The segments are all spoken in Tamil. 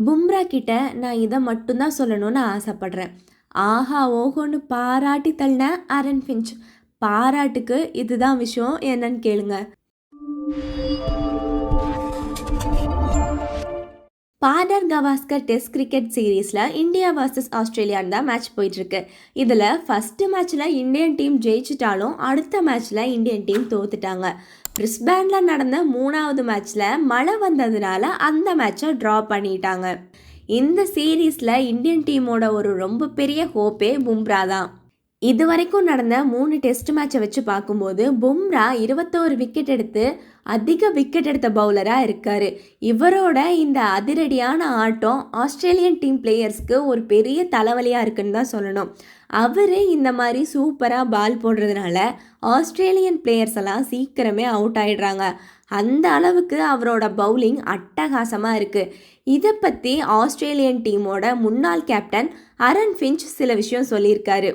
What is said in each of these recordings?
பும்ரா கிட்ட நான் இதை மட்டும்தான் சொல்லணும்னு ஆசைப்படுறேன். ஆஹா ஓஹோன்னு பாராட்டி தள்ளின ஆரன் ஃபின்ச். பாராட்டுக்கு இதுதான் விஷயம் என்னன்னு கேளுங்க. பார்டர் கவாஸ்கர் டெஸ்ட் கிரிக்கெட் சீரீஸில் இந்தியா வர்சஸ் ஆஸ்திரேலியான்னு தான் மேட்ச் போயிட்டுருக்கு. இதில் ஃபஸ்ட்டு மேட்ச்சில் இந்தியன் டீம் ஜெயிச்சிட்டாலும் அடுத்த மேட்ச்சில் இந்தியன் டீம் தோத்துட்டாங்க. பிரிஸ்பேனில் நடந்த 3வது மேட்ச்சில் மழை வந்ததுனால அந்த மேட்சை ட்ரா பண்ணிட்டாங்க. இந்த சீரீஸில் இந்தியன் டீமோட ஒரு ரொம்ப பெரிய ஹோப்பே பும்ரா தான். இது வரைக்கும் நடந்த 3 டெஸ்ட் மேட்சை வச்சு பார்க்கும்போது பும்ரா 21 விக்கெட் எடுத்து அதிக விக்கெட் எடுத்த பவுலராக இருக்கார். இவரோட இந்த அதிரடியான ஆட்டம் ஆஸ்திரேலியன் டீம் பிளேயர்ஸ்க்கு ஒரு பெரிய தலைவலியாக இருக்குன்னு தான் சொல்லணும். அவர் இந்த மாதிரி சூப்பராக பால் போடுறதுனால ஆஸ்திரேலியன் பிளேயர்ஸ் எல்லாம் சீக்கிரமே அவுட் ஆயிடுறாங்க. அந்த அளவுக்கு அவரோட பவுலிங் அட்டகாசமாக இருக்குது. இதை பற்றி ஆஸ்திரேலியன் டீமோட முன்னாள் கேப்டன் ஆரன் ஃபின்ச் சில விஷயம் சொல்லியிருக்காரு.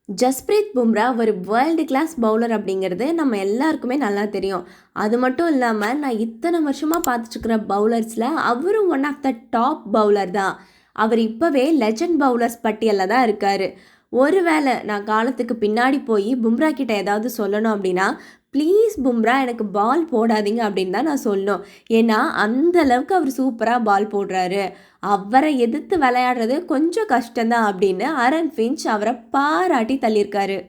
ஜஸ்பிரீத் பும்ரா ஒரு வேர்ல்டு கிளாஸ் பவுலர் அப்படிங்கிறது நம்ம எல்லாருக்குமே நல்லா தெரியும். அது மட்டும் இல்லாமல் நான் இத்தனை வருஷமாக பார்த்துட்டுருக்கிற பவுலர்ஸில் அவரும் one of the top bowler தான். அவர் இப்போவே லெஜண்ட் பவுலர்ஸ் பட்டியலில் தான் இருக்கார். ஒருவேளை நான் காலத்துக்கு பின்னாடி போய் பும்ரா கிட்ட ஏதாவது சொல்லணும் அப்படின்னா, ப்ளீஸ் பும்ரா எனக்கு பால் போடாதீங்க அப்படின்னு தான் நான் சொல்லணும். ஏன்னா அந்த அளவுக்கு அவர் சூப்பராக பால் போடுறாரு. அவரை எதிர்த்து விளையாடுறது கொஞ்சம் கஷ்டம்தான் அப்படின்னு ஆரன் ஃபின்ச் அவரை பாராட்டி தள்ளியிருக்காரு.